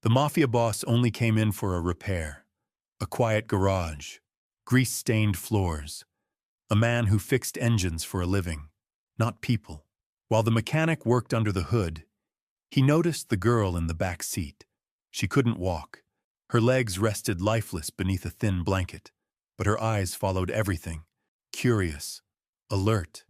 The Mafia boss only came in for a repair. A quiet garage, grease-stained floors, a man who fixed engines for a living, not people. While the mechanic worked under the hood, he noticed the girl in the back seat. She couldn't walk. Her legs rested lifeless beneath a thin blanket, but her eyes followed everything, curious, alert,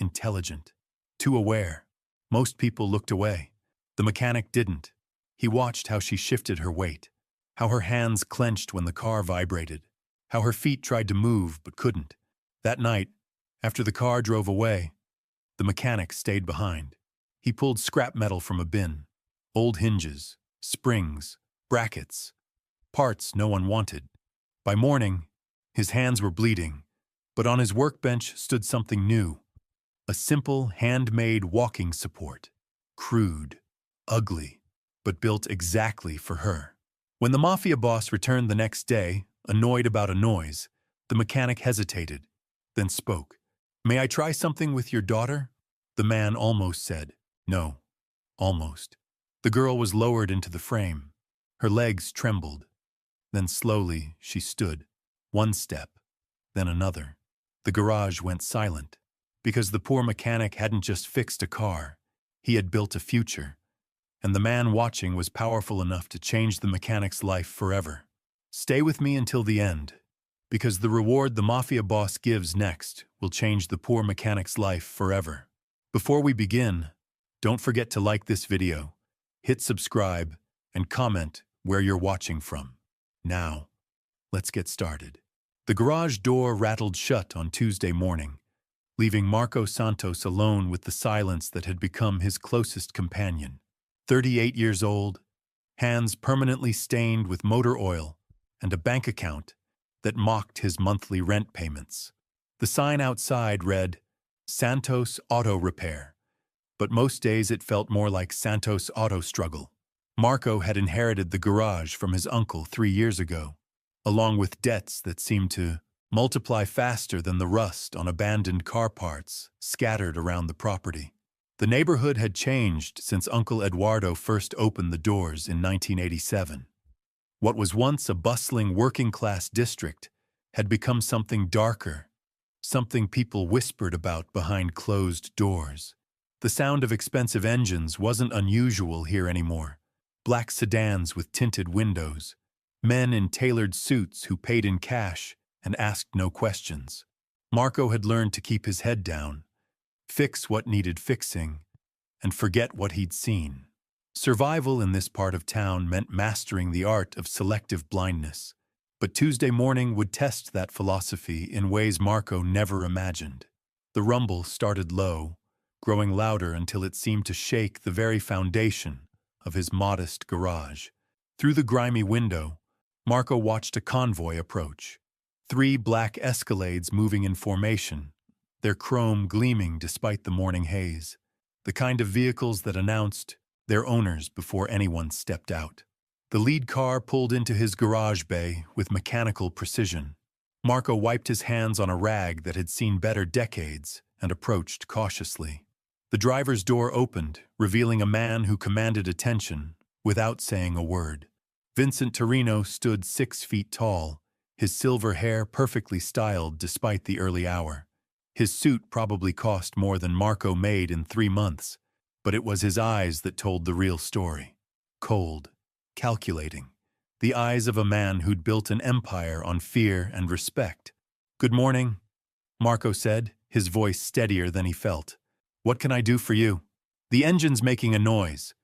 intelligent, too aware. Most people looked away. The mechanic didn't. He watched how she shifted her weight, how her hands clenched when the car vibrated, how her feet tried to move but couldn't. That night, after the car drove away, the mechanic stayed behind. He pulled scrap metal from a bin, old hinges, springs, brackets, parts no one wanted. By morning, his hands were bleeding, but on his workbench stood something new, a simple, handmade walking support, crude, ugly, but built exactly for her. When the Mafia boss returned the next day, annoyed about a noise, the mechanic hesitated, then spoke. "May I try something with your daughter?" The man almost said, "No, almost." The girl was lowered into the frame. Her legs trembled. Then slowly she stood, one step, then another. The garage went silent, because the poor mechanic hadn't just fixed a car, he had built a future, and the man watching was powerful enough to change the mechanic's life forever. Stay with me until the end, because the reward the Mafia boss gives next will change the poor mechanic's life forever. Before we begin, don't forget to like this video, hit subscribe, and comment where you're watching from. Now, let's get started. The garage door rattled shut on Tuesday morning, leaving Marco Santos alone with the silence that had become his closest companion. 38 years old, hands permanently stained with motor oil, and a bank account that mocked his monthly rent payments. The sign outside read, "Santos Auto Repair," but most days it felt more like Santos Auto Struggle. Marco had inherited the garage from his uncle 3 years ago, along with debts that seemed to multiply faster than the rust on abandoned car parts scattered around the property. The neighborhood had changed since Uncle Eduardo first opened the doors in 1987. What was once a bustling working-class district had become something darker, something people whispered about behind closed doors. The sound of expensive engines wasn't unusual here anymore. Black sedans with tinted windows, men in tailored suits who paid in cash and asked no questions. Marco had learned to keep his head down, fix what needed fixing, and forget what he'd seen. Survival in this part of town meant mastering the art of selective blindness, but Tuesday morning would test that philosophy in ways Marco never imagined. The rumble started low, growing louder until it seemed to shake the very foundation of his modest garage. Through the grimy window, Marco watched a convoy approach. 3 black Escalades moving in formation, their chrome gleaming despite the morning haze. The kind of vehicles that announced their owners before anyone stepped out. The lead car pulled into his garage bay with mechanical precision. Marco wiped his hands on a rag that had seen better decades and approached cautiously. The driver's door opened, revealing a man who commanded attention without saying a word. Vincent Torino stood 6 feet tall, his silver hair perfectly styled despite the early hour. His suit probably cost more than Marco made in 3 months, but it was his eyes that told the real story. Cold, calculating, the eyes of a man who'd built an empire on fear and respect. "Good morning," Marco said, his voice steadier than he felt. "What can I do for you?" "The engine's making a noise,"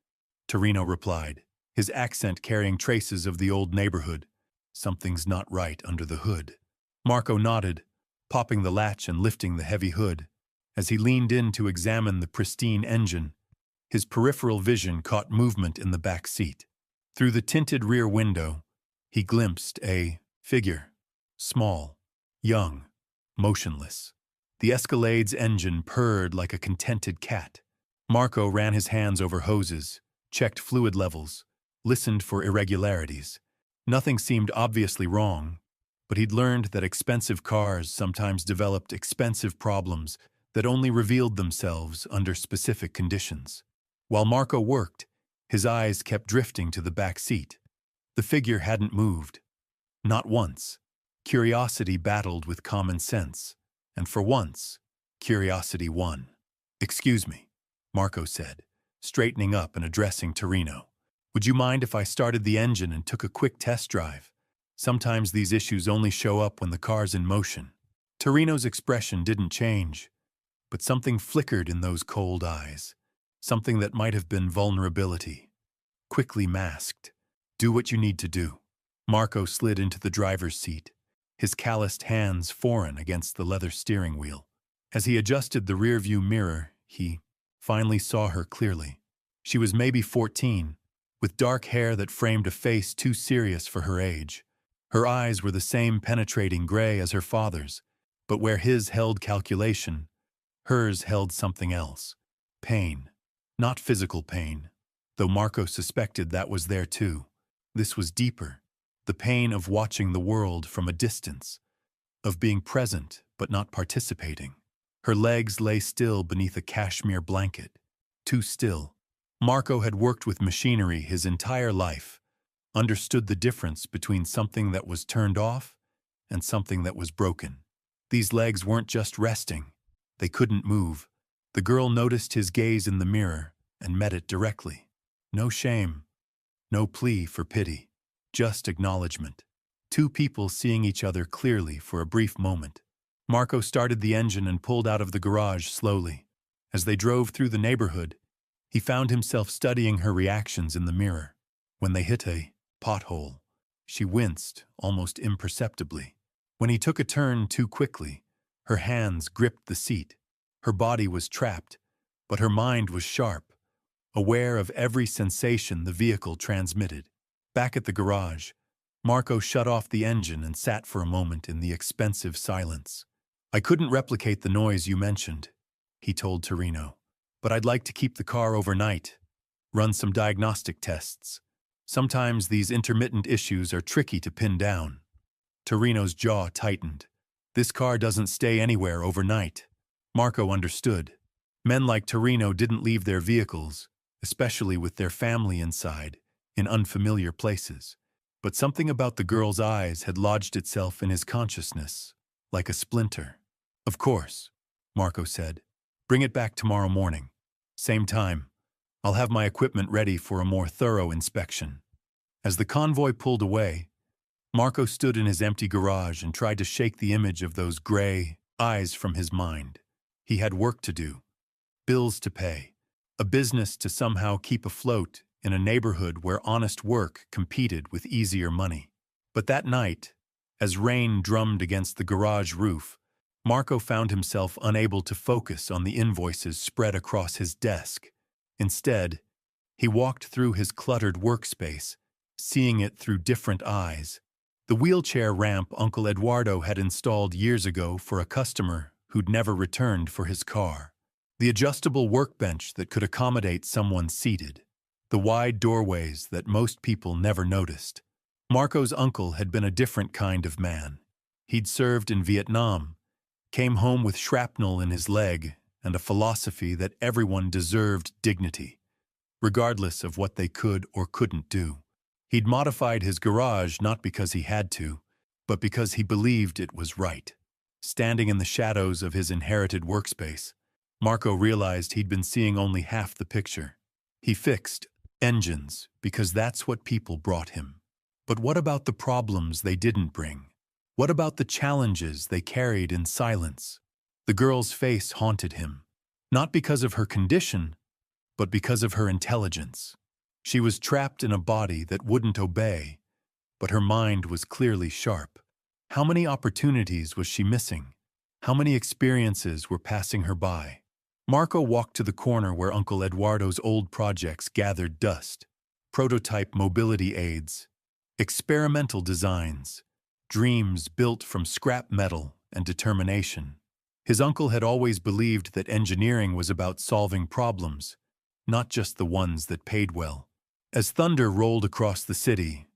Torino replied, his accent carrying traces of the old neighborhood. "Something's not right under the hood." Marco nodded, popping the latch and lifting the heavy hood. As he leaned in to examine the pristine engine, his peripheral vision caught movement in the back seat. Through the tinted rear window, he glimpsed a figure, small, young, motionless. The Escalade's engine purred like a contented cat. Marco ran his hands over hoses, checked fluid levels, listened for irregularities. Nothing seemed obviously wrong, but he'd learned that expensive cars sometimes developed expensive problems that only revealed themselves under specific conditions. While Marco worked, His eyes kept drifting to the back seat. The figure hadn't moved. Not once. Curiosity battled with common sense. And for once, curiosity won. "Excuse me," Marco said, straightening up and addressing Torino. "Would you mind if I started the engine and took a quick test drive? Sometimes these issues only show up when the car's in motion." Torino's expression didn't change, but something flickered in those cold eyes. Something that might have been vulnerability. Quickly masked. "Do what you need to do." Marco slid into the driver's seat, his calloused hands foreign against the leather steering wheel. As he adjusted the rearview mirror, he finally saw her clearly. She was maybe 14, with dark hair that framed a face too serious for her age. Her eyes were the same penetrating gray as her father's, but where his held calculation, hers held something else. Pain. Not physical pain, though Marco suspected that was there too. This was deeper. The pain of watching the world from a distance, of being present but not participating. Her legs lay still beneath a cashmere blanket. Too still. Marco had worked with machinery his entire life, understood the difference between something that was turned off and something that was broken. These legs weren't just resting. They couldn't move. The girl noticed his gaze in the mirror and met it directly. No shame, no plea for pity, just acknowledgement. Two people seeing each other clearly for a brief moment. Marco started the engine and pulled out of the garage slowly. As they drove through the neighborhood, he found himself studying her reactions in the mirror. When they hit a pothole, she winced almost imperceptibly. When he took a turn too quickly, her hands gripped the seat. Her body was trapped, but her mind was sharp, aware of every sensation the vehicle transmitted. Back at the garage, Marco shut off the engine and sat for a moment in the expensive silence. "I couldn't replicate the noise you mentioned," he told Torino, "but I'd like to keep the car overnight, run some diagnostic tests. Sometimes these intermittent issues are tricky to pin down." Torino's jaw tightened. This car doesn't stay anywhere overnight. Marco understood. Men like Torino didn't leave their vehicles, especially with their family inside, in unfamiliar places. But something about the girl's eyes had lodged itself in his consciousness, like a splinter. "Of course," Marco said. "Bring it back tomorrow morning. Same time. I'll have my equipment ready for a more thorough inspection." As the convoy pulled away, Marco stood in his empty garage and tried to shake the image of those gray eyes from his mind. He had work to do, bills to pay, a business to somehow keep afloat in a neighborhood where honest work competed with easier money. But that night, as rain drummed against the garage roof, Marco found himself unable to focus on the invoices spread across his desk. Instead, he walked through his cluttered workspace, seeing it through different eyes. The wheelchair ramp Uncle Eduardo had installed years ago for a customer who'd never returned for his car. The adjustable workbench that could accommodate someone seated. The wide doorways that most people never noticed. Marco's uncle had been a different kind of man. He'd served in Vietnam, came home with shrapnel in his leg and a philosophy that everyone deserved dignity, regardless of what they could or couldn't do. He'd modified his garage not because he had to, but because he believed it was right. Standing in the shadows of his inherited workspace, Marco realized he'd been seeing only half the picture. He fixed engines because that's what people brought him. But what about the problems they didn't bring? What about the challenges they carried in silence? The girl's face haunted him, not because of her condition, but because of her intelligence. She was trapped in a body that wouldn't obey, but her mind was clearly sharp. How many opportunities was she missing? How many experiences were passing her by? Marco walked to the corner where Uncle Eduardo's old projects gathered dust. Prototype mobility aids, experimental designs, dreams built from scrap metal and determination. His uncle had always believed that engineering was about solving problems, not just the ones that paid well. As thunder rolled across the city,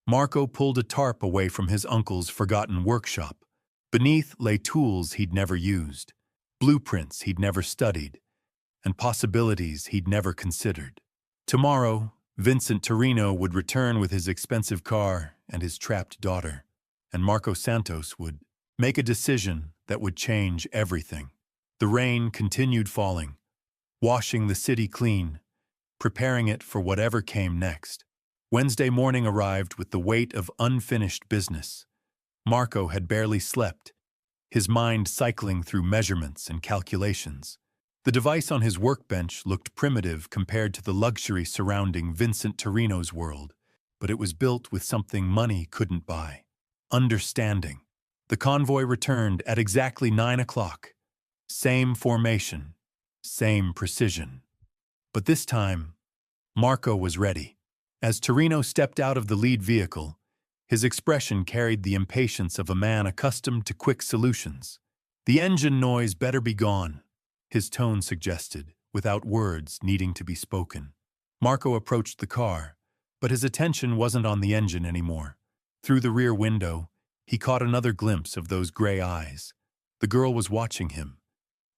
Marco pulled a tarp away from his uncle's forgotten workshop. Beneath lay tools he'd never used, blueprints he'd never studied, and possibilities he'd never considered. Tomorrow, Vincent Torino would return with his expensive car and his trapped daughter, and Marco Santos would make a decision that would change everything. The rain continued falling, washing the city clean, preparing it for whatever came next. Wednesday morning arrived with the weight of unfinished business. Marco had barely slept, his mind cycling through measurements and calculations. The device on his workbench looked primitive compared to the luxury surrounding Vincent Torino's world, but it was built with something money couldn't buy: understanding. The convoy returned at exactly 9 o'clock. Same formation, same precision. But this time, Marco was ready. As Torino stepped out of the lead vehicle, his expression carried the impatience of a man accustomed to quick solutions. "The engine noise better be gone," his tone suggested, without words needing to be spoken. Marco approached the car, but his attention wasn't on the engine anymore. Through the rear window, he caught another glimpse of those gray eyes. The girl was watching him,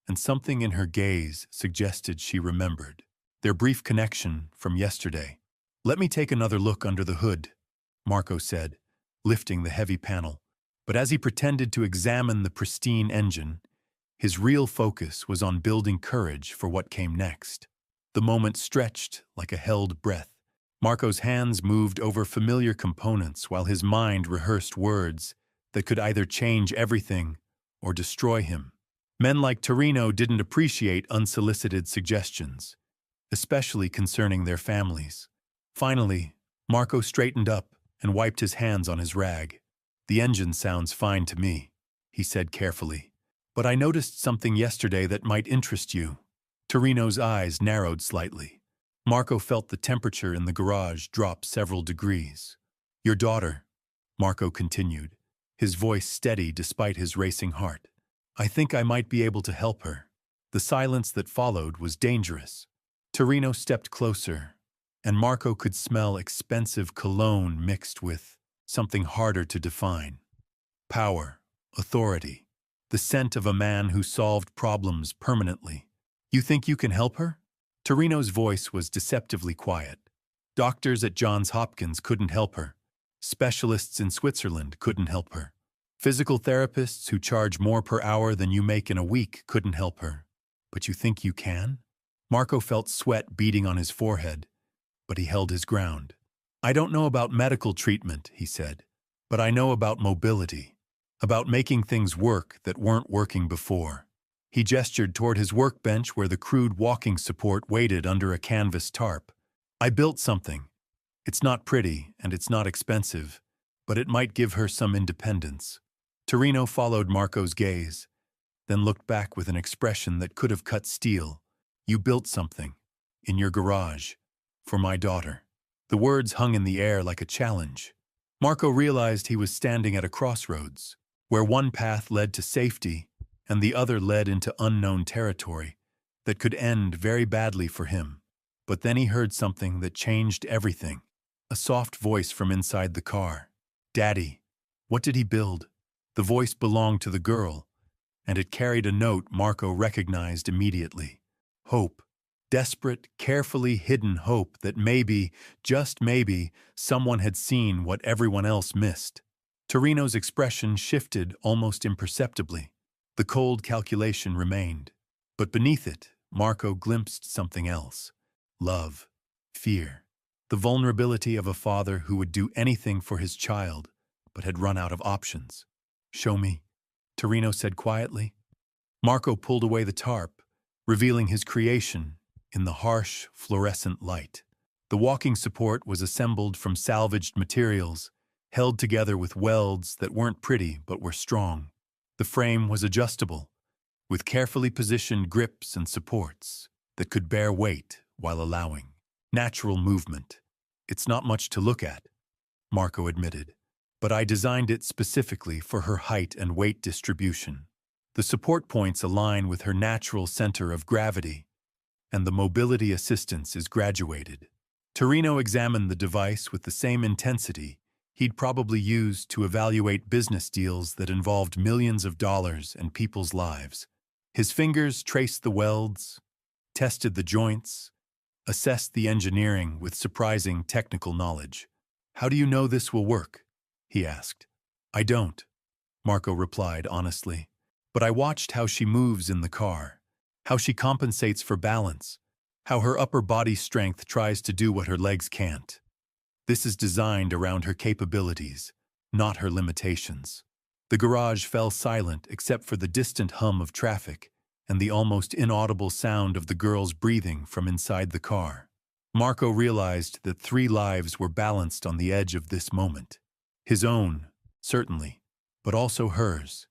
and something in her gaze suggested she remembered their brief connection from yesterday. "Let me take another look under the hood," Marco said, lifting the heavy panel. But as he pretended to examine the pristine engine, his real focus was on building courage for what came next. The moment stretched like a held breath. Marco's hands moved over familiar components while his mind rehearsed words that could either change everything or destroy him. Men like Torino didn't appreciate unsolicited suggestions, especially concerning their families. Finally, Marco straightened up and wiped his hands on his rag. "The engine sounds fine to me," he said carefully. "But I noticed something yesterday that might interest you." Torino's eyes narrowed slightly. Marco felt the temperature in the garage drop several degrees. "Your daughter," Marco continued, his voice steady despite his racing heart. "I think I might be able to help her." The silence that followed was dangerous. Torino stepped closer, and Marco could smell expensive cologne mixed with something harder to define. Power, authority, the scent of a man who solved problems permanently. "You think you can help her?" Torino's voice was deceptively quiet. "Doctors at Johns Hopkins couldn't help her. Specialists in Switzerland couldn't help her. Physical therapists who charge more per hour than you make in a week couldn't help her. But you think you can?" Marco felt sweat beading on his forehead, but he held his ground. "I don't know about medical treatment," he said, "but I know about mobility, about making things work that weren't working before." He gestured toward his workbench where the crude walking support waited under a canvas tarp. "I built something. It's not pretty and it's not expensive, but it might give her some independence." Torino followed Marco's gaze, then looked back with an expression that could have cut steel. "You built something, in your garage, for my daughter." The words hung in the air like a challenge. Marco realized he was standing at a crossroads, where one path led to safety and the other led into unknown territory that could end very badly for him. But then he heard something that changed everything. A soft voice from inside the car. "Daddy, what did he build?" The voice belonged to the girl, and it carried a note Marco recognized immediately. Hope. Desperate, carefully hidden hope that maybe, just maybe, someone had seen what everyone else missed. Torino's expression shifted almost imperceptibly. The cold calculation remained. But beneath it, Marco glimpsed something else. Love. Fear. The vulnerability of a father who would do anything for his child, but had run out of options. "Show me," Torino said quietly. Marco pulled away the tarp, revealing his creation in the harsh, fluorescent light. The walking support was assembled from salvaged materials, held together with welds that weren't pretty but were strong. The frame was adjustable, with carefully positioned grips and supports that could bear weight while allowing natural movement. "It's not much to look at," Marco admitted, "but I designed it specifically for her height and weight distribution. The support points align with her natural center of gravity, and the mobility assistance is graduated." Torino examined the device with the same intensity he'd probably used to evaluate business deals that involved millions of dollars and people's lives. His fingers traced the welds, tested the joints, assessed the engineering with surprising technical knowledge. "How do you know this will work?" he asked. "I don't," Marco replied honestly. "But I watched how she moves in the car, how she compensates for balance, how her upper body strength tries to do what her legs can't. This is designed around her capabilities, not her limitations." The garage fell silent except for the distant hum of traffic and the almost inaudible sound of the girl's breathing from inside the car. Marco realized that 3 lives were balanced on the edge of this moment. His own, certainly, but also hers,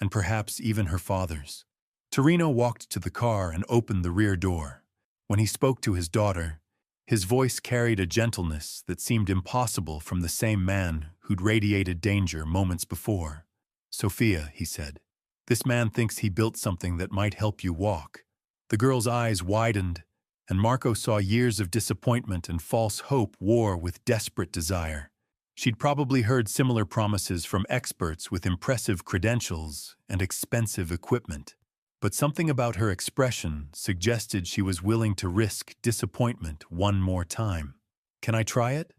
and perhaps even her father's. Torino walked to the car and opened the rear door. When he spoke to his daughter, his voice carried a gentleness that seemed impossible from the same man who'd radiated danger moments before. "Sophia," he said, "this man thinks he built something that might help you walk." The girl's eyes widened, and Marco saw years of disappointment and false hope war with desperate desire. She'd probably heard similar promises from experts with impressive credentials and expensive equipment. But something about her expression suggested she was willing to risk disappointment one more time. "Can I try it?"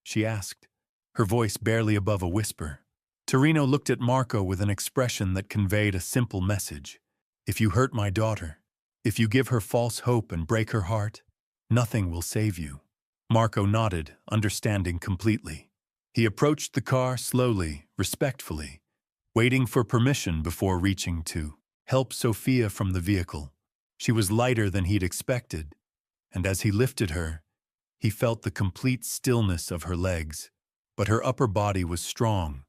she asked, her voice barely above a whisper. Torino looked at Marco with an expression that conveyed a simple message. "If you hurt my daughter, if you give her false hope and break her heart, nothing will save you." Marco nodded, understanding completely. He approached the car slowly, respectfully, waiting for permission before reaching to help Sophia from the vehicle. She was lighter than he'd expected, and as he lifted her, he felt the complete stillness of her legs. But her upper body was strong,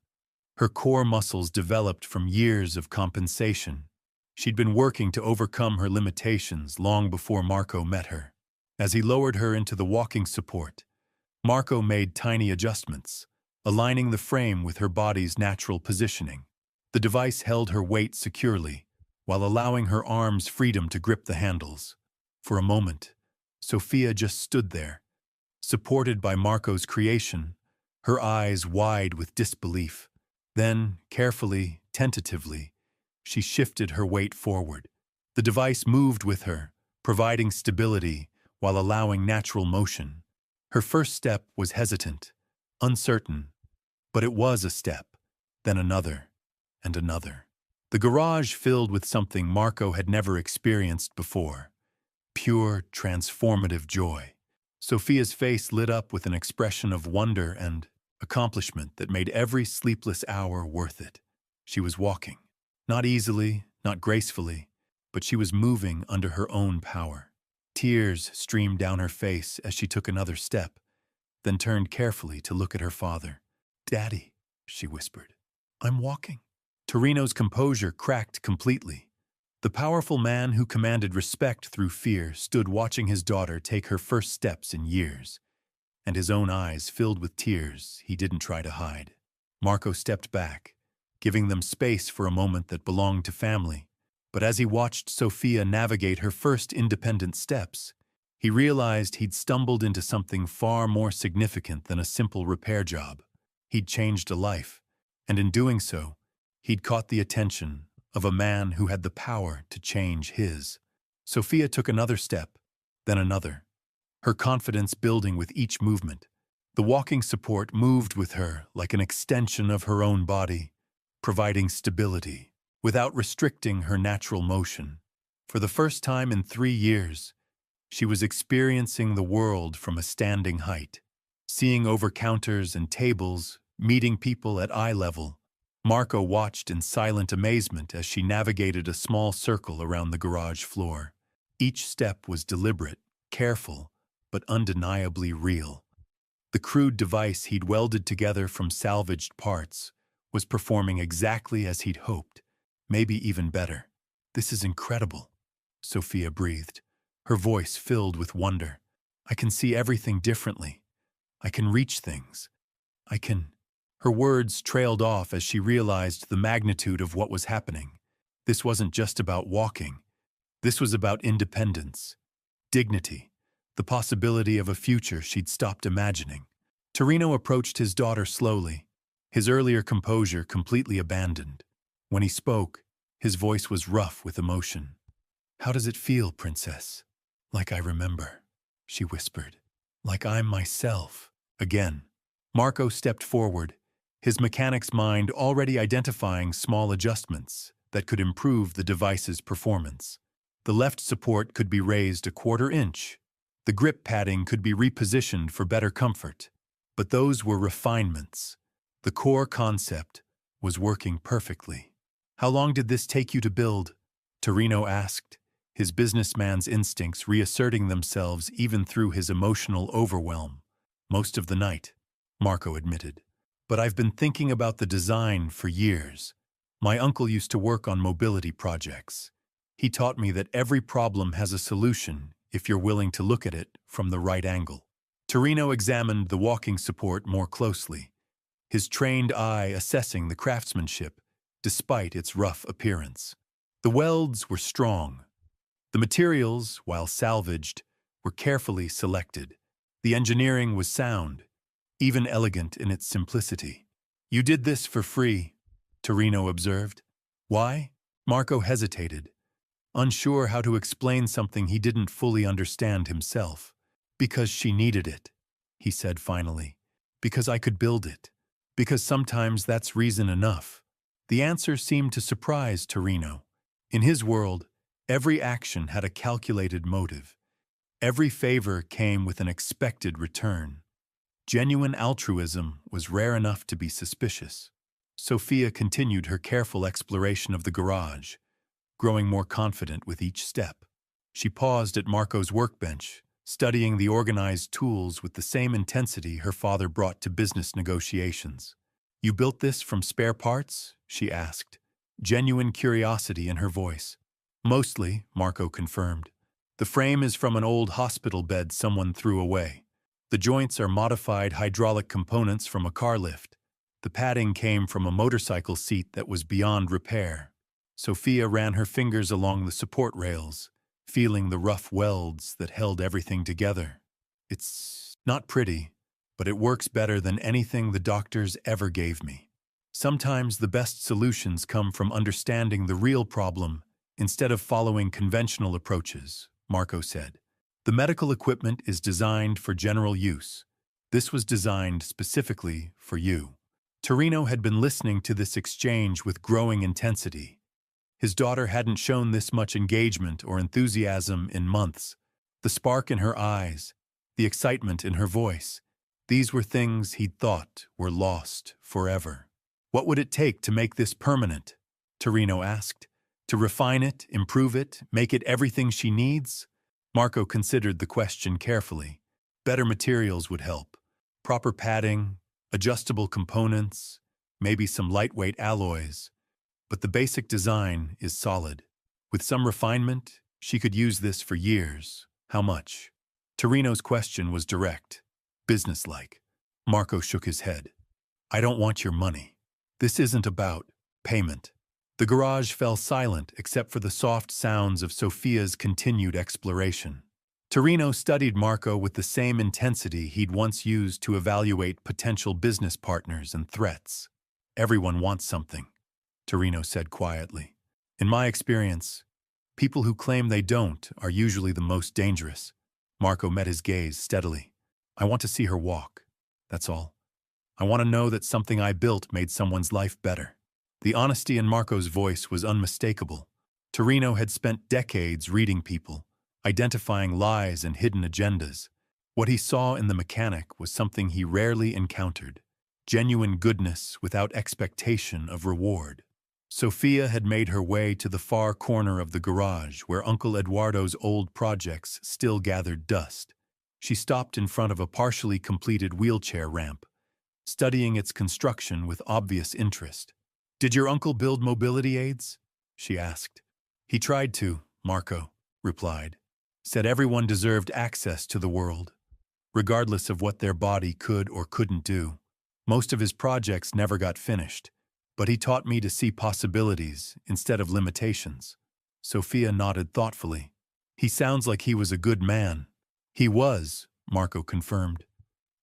her core muscles developed from years of compensation. She'd been working to overcome her limitations long before Marco met her. As he lowered her into the walking support, Marco made tiny adjustments, aligning the frame with her body's natural positioning. The device held her weight securely, while allowing her arms freedom to grip the handles. For a moment, Sophia just stood there, supported by Marco's creation, her eyes wide with disbelief. Then, carefully, tentatively, she shifted her weight forward. The device moved with her, providing stability while allowing natural motion. Her first step was hesitant, uncertain, but it was a step, then another, and another. The garage filled with something Marco had never experienced before: pure, transformative joy. Sophia's face lit up with an expression of wonder and accomplishment that made every sleepless hour worth it. She was walking. Not easily, not gracefully, but she was moving under her own power. Tears streamed down her face as she took another step, then turned carefully to look at her father. "Daddy," she whispered, "I'm walking." Torino's composure cracked completely. The powerful man who commanded respect through fear stood watching his daughter take her first steps in years, and his own eyes filled with tears he didn't try to hide. Marco stepped back, giving them space for a moment that belonged to family. But as he watched Sophia navigate her first independent steps, he realized he'd stumbled into something far more significant than a simple repair job. He'd changed a life, and in doing so, he'd caught the attention of a man who had the power to change his. Sophia took another step, then another, her confidence building with each movement. The walking support moved with her like an extension of her own body, providing stability without restricting her natural motion. For the first time in 3 years, she was experiencing the world from a standing height, seeing over counters and tables, meeting people at eye level. Marco watched in silent amazement as she navigated a small circle around the garage floor. Each step was deliberate, careful, but undeniably real. The crude device he'd welded together from salvaged parts was performing exactly as he'd hoped, maybe even better. "This is incredible," Sophia breathed, her voice filled with wonder. "I can see everything differently. I can reach things. I can—" Her words trailed off as she realized the magnitude of what was happening. This wasn't just about walking. This was about independence, dignity, the possibility of a future she'd stopped imagining. Torino approached his daughter slowly, his earlier composure completely abandoned. When he spoke, his voice was rough with emotion. "How does it feel, Princess?" "Like I remember." she whispered. Like I'm myself. Again. Marco stepped forward, his mechanic's mind already identifying small adjustments that could improve the device's performance. The left support could be raised a quarter inch. The grip padding could be repositioned for better comfort. But those were refinements. The core concept was working perfectly. How long did this take you to build? Torino asked, his businessman's instincts reasserting themselves even through his emotional overwhelm. Most of the night, Marco admitted. But I've been thinking about the design for years. My uncle used to work on mobility projects. He taught me that every problem has a solution if you're willing to look at it from the right angle. Torino examined the walking support more closely, his trained eye assessing the craftsmanship despite its rough appearance. The welds were strong. The materials, while salvaged, were carefully selected. The engineering was sound, even elegant in its simplicity. You did this for free, Torino observed. Why? Marco hesitated, unsure how to explain something he didn't fully understand himself. Because she needed it, he said finally. Because I could build it. Because sometimes that's reason enough. The answer seemed to surprise Torino. In his world, every action had a calculated motive. Every favor came with an expected return. Genuine altruism was rare enough to be suspicious. Sophia continued her careful exploration of the garage, growing more confident with each step. She paused at Marco's workbench, studying the organized tools with the same intensity her father brought to business negotiations. You built this from spare parts? She asked, genuine curiosity in her voice. Mostly, Marco confirmed. The frame is from an old hospital bed someone threw away. The joints are modified hydraulic components from a car lift. The padding came from a motorcycle seat that was beyond repair. Sophia ran her fingers along the support rails, feeling the rough welds that held everything together. It's not pretty, but it works better than anything the doctors ever gave me. Sometimes the best solutions come from understanding the real problem instead of following conventional approaches, Marco said. The medical equipment is designed for general use. This was designed specifically for you. Torino had been listening to this exchange with growing intensity. His daughter hadn't shown this much engagement or enthusiasm in months. The spark in her eyes, the excitement in her voice, these were things he'd thought were lost forever. What would it take to make this permanent? Torino asked. To refine it, improve it, make it everything she needs? Marco considered the question carefully. Better materials would help. Proper padding, adjustable components, maybe some lightweight alloys. But the basic design is solid. With some refinement, she could use this for years. How much? Torino's question was direct, businesslike. Marco shook his head. I don't want your money. This isn't about payment. The garage fell silent except for the soft sounds of Sophia's continued exploration. Torino studied Marco with the same intensity he'd once used to evaluate potential business partners and threats. Everyone wants something, Torino said quietly. In my experience, people who claim they don't are usually the most dangerous. Marco met his gaze steadily. I want to see her walk. That's all. I want to know that something I built made someone's life better. The honesty in Marco's voice was unmistakable. Torino had spent decades reading people, identifying lies and hidden agendas. What he saw in the mechanic was something he rarely encountered, genuine goodness without expectation of reward. Sophia had made her way to the far corner of the garage where Uncle Eduardo's old projects still gathered dust. She stopped in front of a partially completed wheelchair ramp, studying its construction with obvious interest. Did your uncle build mobility aids? She asked. He tried to, Marco replied. Said everyone deserved access to the world, regardless of what their body could or couldn't do. Most of his projects never got finished, but he taught me to see possibilities instead of limitations. Sophia nodded thoughtfully. He sounds like he was a good man. He was, Marco confirmed.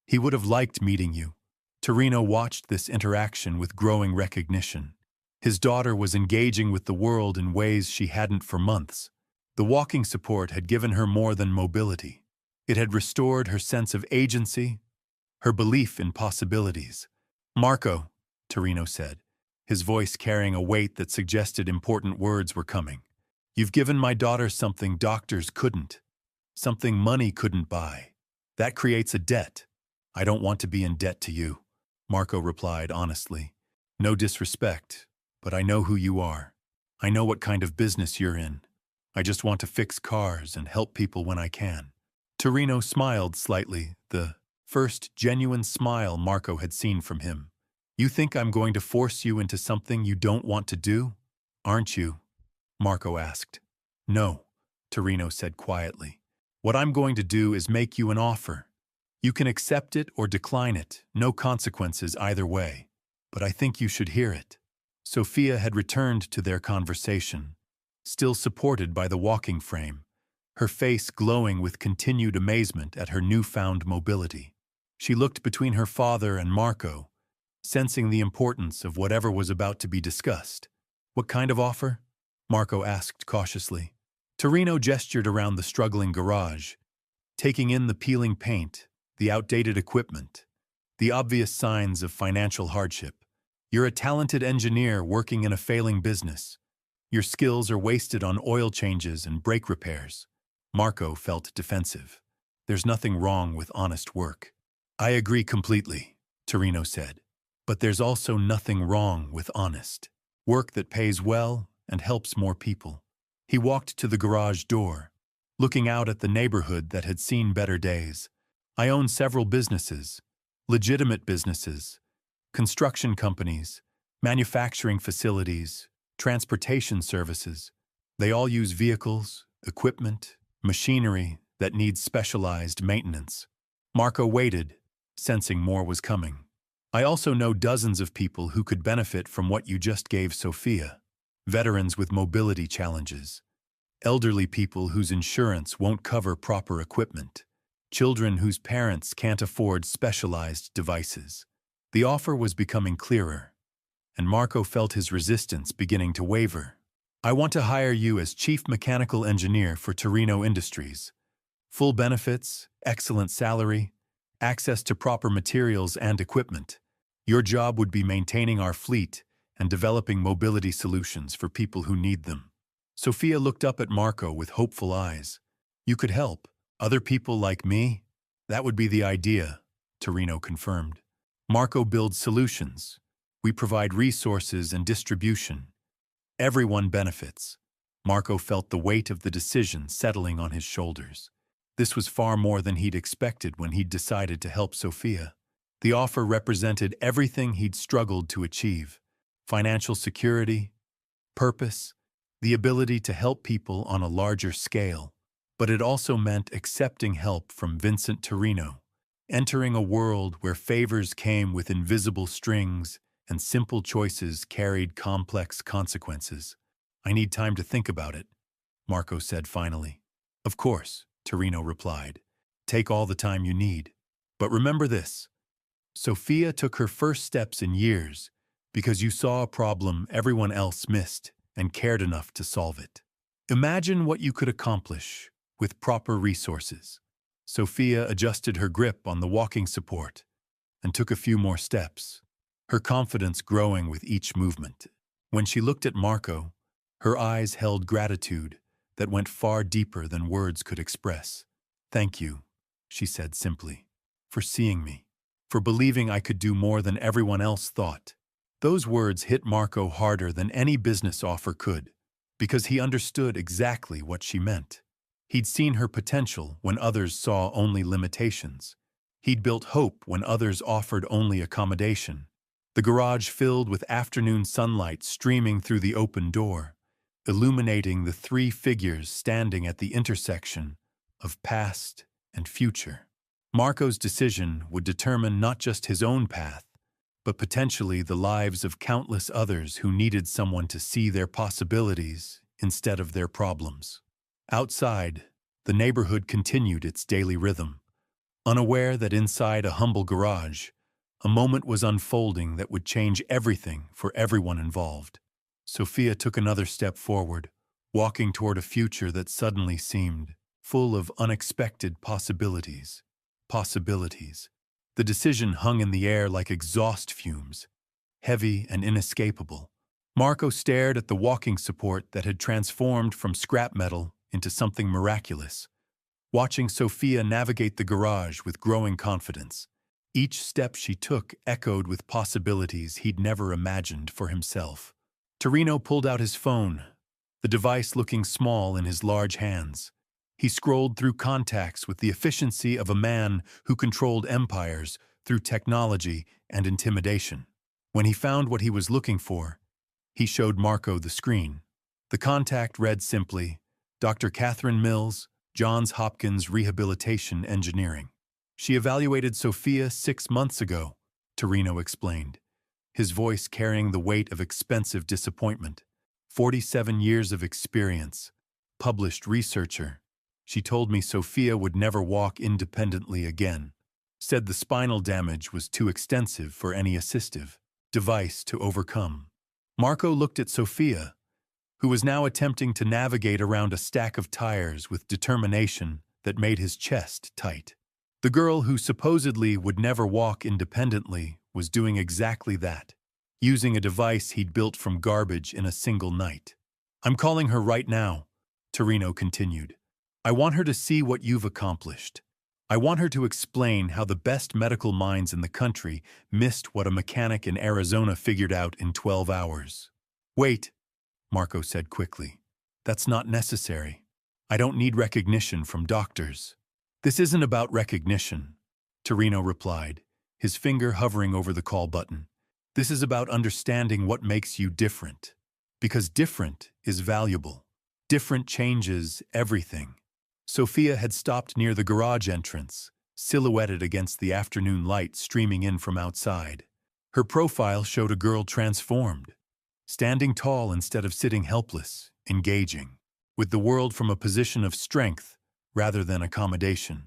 He would have liked meeting you. Torino watched this interaction with growing recognition. His daughter was engaging with the world in ways she hadn't for months. The walking support had given her more than mobility. It had restored her sense of agency, her belief in possibilities. "Marco," Torino said, his voice carrying a weight that suggested important words were coming. "You've given my daughter something doctors couldn't, something money couldn't buy. That creates a debt. I don't want to be in debt to you," Marco replied honestly. "No disrespect, but I know who you are. I know what kind of business you're in. I just want to fix cars and help people when I can." Torino smiled slightly, the first genuine smile Marco had seen from him. "You think I'm going to force you into something you don't want to do, aren't you?" Marco asked. "No," Torino said quietly. "What I'm going to do is make you an offer. You can accept it or decline it, no consequences either way. But I think you should hear it." Sophia had returned to their conversation, still supported by the walking frame, her face glowing with continued amazement at her newfound mobility. She looked between her father and Marco, sensing the importance of whatever was about to be discussed. "What kind of offer?" Marco asked cautiously. Torino gestured around the struggling garage, taking in the peeling paint, the outdated equipment, the obvious signs of financial hardship. "You're a talented engineer working in a failing business. Your skills are wasted on oil changes and brake repairs." Marco felt defensive. "There's nothing wrong with honest work." "I agree completely," Torino said. "But there's also nothing wrong with honest work that pays well and helps more people." He walked to the garage door, looking out at the neighborhood that had seen better days. "I own several businesses, legitimate businesses, construction companies, manufacturing facilities, transportation services. They all use vehicles, equipment, machinery that needs specialized maintenance." Marco waited, sensing more was coming. "I also know dozens of people who could benefit from what you just gave Sophia. Veterans with mobility challenges, elderly people whose insurance won't cover proper equipment, children whose parents can't afford specialized devices." The offer was becoming clearer, and Marco felt his resistance beginning to waver. "I want to hire you as chief mechanical engineer for Torino Industries. Full benefits, excellent salary, access to proper materials and equipment. Your job would be maintaining our fleet and developing mobility solutions for people who need them." Sophia looked up at Marco with hopeful eyes. "You could help other people like me?" "That would be the idea," Torino confirmed. "Marco builds solutions. We provide resources and distribution. Everyone benefits." Marco felt the weight of the decision settling on his shoulders. This was far more than he'd expected when he'd decided to help Sophia. The offer represented everything he'd struggled to achieve: financial security, purpose, the ability to help people on a larger scale. But it also meant accepting help from Vincent Torino, entering a world where favors came with invisible strings and simple choices carried complex consequences. "I need time to think about it," Marco said finally. "Of course," Torino replied. "Take all the time you need. But remember this: Sophia took her first steps in years because you saw a problem everyone else missed and cared enough to solve it. Imagine what you could accomplish with proper resources." Sophia adjusted her grip on the walking support and took a few more steps, her confidence growing with each movement. When she looked at Marco, her eyes held gratitude that went far deeper than words could express. "Thank you," she said simply, "for seeing me, for believing I could do more than everyone else thought." Those words hit Marco harder than any business offer could, because he understood exactly what she meant. He'd seen her potential when others saw only limitations. He'd built hope when others offered only accommodation. The garage filled with afternoon sunlight streaming through the open door, illuminating the three figures standing at the intersection of past and future. Marco's decision would determine not just his own path, but potentially the lives of countless others who needed someone to see their possibilities instead of their problems. Outside, the neighborhood continued its daily rhythm, unaware that inside a humble garage, a moment was unfolding that would change everything for everyone involved. Sophia took another step forward, walking toward a future that suddenly seemed full of unexpected possibilities. Possibilities. The decision hung in the air like exhaust fumes, heavy and inescapable. Marco stared at the walking support that had transformed from scrap metal into something miraculous, watching Sophia navigate the garage with growing confidence. Each step she took echoed with possibilities he'd never imagined for himself. Torino pulled out his phone, the device looking small in his large hands. He scrolled through contacts with the efficiency of a man who controlled empires through technology and intimidation. When he found what he was looking for, he showed Marco the screen. The contact read simply, Dr. Catherine Mills, Johns Hopkins Rehabilitation Engineering. She evaluated Sophia 6 months ago, Torino explained, his voice carrying the weight of expensive disappointment. 47 years of experience, published researcher. She told me Sophia would never walk independently again. Said the spinal damage was too extensive for any assistive device to overcome. Marco looked at Sophia, who was now attempting to navigate around a stack of tires with determination that made his chest tight. The girl who supposedly would never walk independently was doing exactly that, using a device he'd built from garbage in a single night. I'm calling her right now, Torino continued. I want her to see what you've accomplished. I want her to explain how the best medical minds in the country missed what a mechanic in Arizona figured out in 12 hours. Wait, Marco said quickly. That's not necessary. I don't need recognition from doctors. This isn't about recognition, Torino replied, his finger hovering over the call button. This is about understanding what makes you different. Because different is valuable. Different changes everything. Sophia had stopped near the garage entrance, silhouetted against the afternoon light streaming in from outside. Her profile showed a girl transformed, standing tall instead of sitting helpless, engaging, with the world from a position of strength rather than accommodation.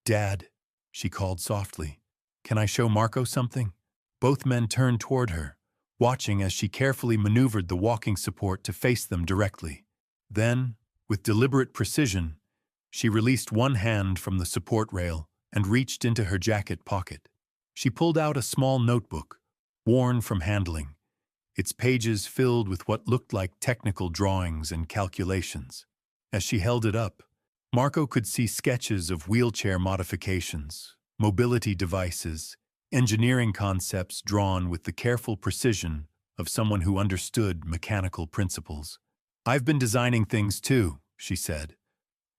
Dad, she called softly, can I show Marco something? Both men turned toward her, watching as she carefully maneuvered the walking support to face them directly. Then, with deliberate precision, she released one hand from the support rail and reached into her jacket pocket. She pulled out a small notebook, worn from handling, its pages filled with what looked like technical drawings and calculations. As she held it up, Marco could see sketches of wheelchair modifications, mobility devices, engineering concepts drawn with the careful precision of someone who understood mechanical principles. I've been designing things too, she said,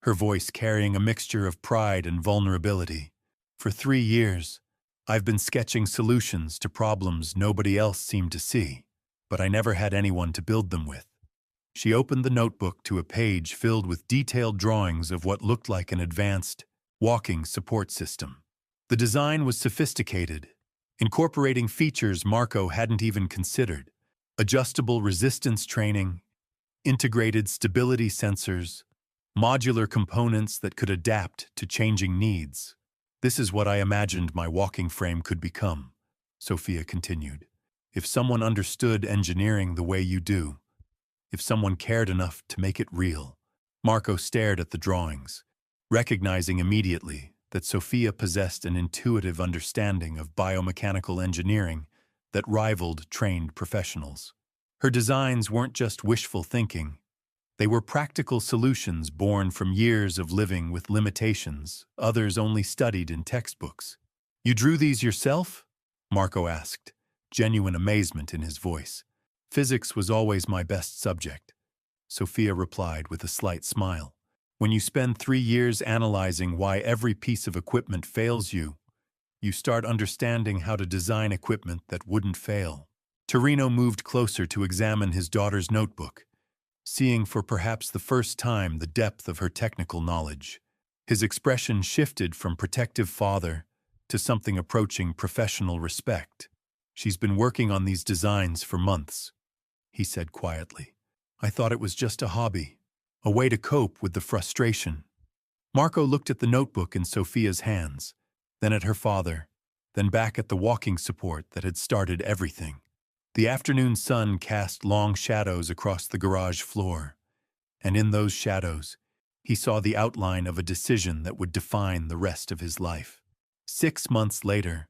her voice carrying a mixture of pride and vulnerability. For 3 years, I've been sketching solutions to problems nobody else seemed to see, but I never had anyone to build them with. She opened the notebook to a page filled with detailed drawings of what looked like an advanced, walking support system. The design was sophisticated, incorporating features Marco hadn't even considered: adjustable resistance training, integrated stability sensors, modular components that could adapt to changing needs. This is what I imagined my walking frame could become, Sophia continued. If someone understood engineering the way you do, if someone cared enough to make it real. Marco stared at the drawings, recognizing immediately that Sophia possessed an intuitive understanding of biomechanical engineering that rivaled trained professionals. Her designs weren't just wishful thinking. They were practical solutions born from years of living with limitations others only studied in textbooks. You drew these yourself? Marco asked, genuine amazement in his voice. Physics was always my best subject, Sophia replied with a slight smile. When you spend 3 years analyzing why every piece of equipment fails you, you start understanding how to design equipment that wouldn't fail. Torino moved closer to examine his daughter's notebook, seeing for perhaps the first time the depth of her technical knowledge. His expression shifted from protective father to something approaching professional respect. She's been working on these designs for months, he said quietly. I thought it was just a hobby, a way to cope with the frustration. Marco looked at the notebook in Sophia's hands, then at her father, then back at the walking support that had started everything. The afternoon sun cast long shadows across the garage floor, and in those shadows, he saw the outline of a decision that would define the rest of his life. 6 months later,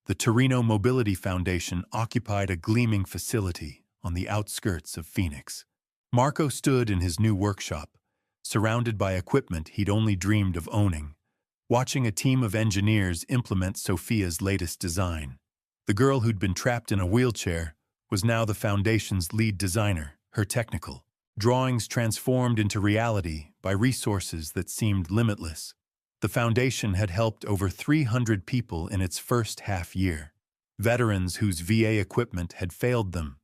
the Torino Mobility Foundation occupied a gleaming facility on the outskirts of Phoenix. Marco stood in his new workshop, surrounded by equipment he'd only dreamed of owning, watching a team of engineers implement Sophia's latest design. The girl who'd been trapped in a wheelchair was now the foundation's lead designer, her technical drawings transformed into reality by resources that seemed limitless. The foundation had helped over 300 people in its first half year. Veterans whose VA equipment had failed them,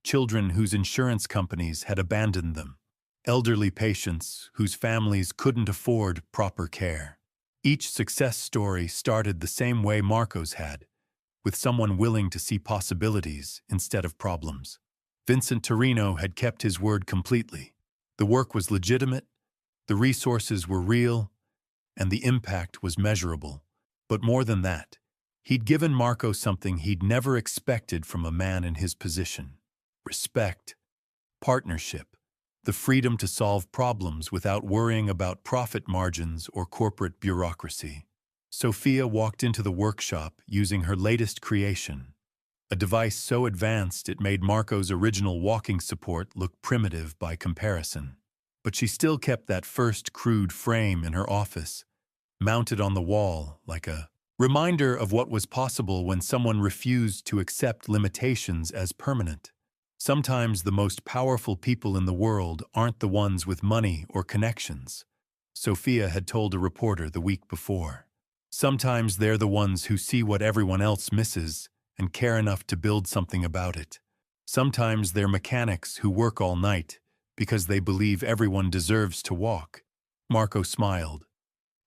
children whose insurance companies had abandoned them, elderly patients whose families couldn't afford proper care. Each success story started the same way Marco's had, with someone willing to see possibilities instead of problems. Vincent Torino had kept his word completely. The work was legitimate, the resources were real, and the impact was measurable. But more than that, he'd given Marco something he'd never expected from a man in his position: respect, partnership, the freedom to solve problems without worrying about profit margins or corporate bureaucracy. Sophia walked into the workshop using her latest creation, a device so advanced it made Marco's original walking support look primitive by comparison. But she still kept that first crude frame in her office, mounted on the wall like a reminder of what was possible when someone refused to accept limitations as permanent. Sometimes the most powerful people in the world aren't the ones with money or connections, Sophia had told a reporter the week before. Sometimes they're the ones who see what everyone else misses and care enough to build something about it. Sometimes they're mechanics who work all night because they believe everyone deserves to walk. Marco smiled,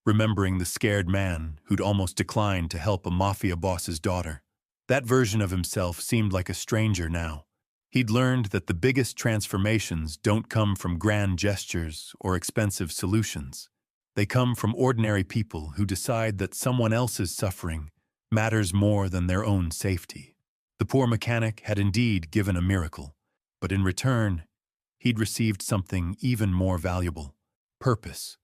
remembering the scared man who'd almost declined to help a Mafia boss's daughter. That version of himself seemed like a stranger now. He'd learned that the biggest transformations don't come from grand gestures or expensive solutions. They come from ordinary people who decide that someone else's suffering matters more than their own safety. The poor mechanic had indeed given a miracle, but in return, he'd received something even more valuable: purpose,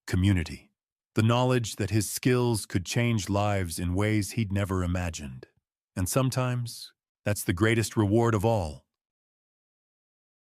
community, the knowledge that his skills could change lives in ways he'd never imagined. And sometimes, that's the greatest reward of all.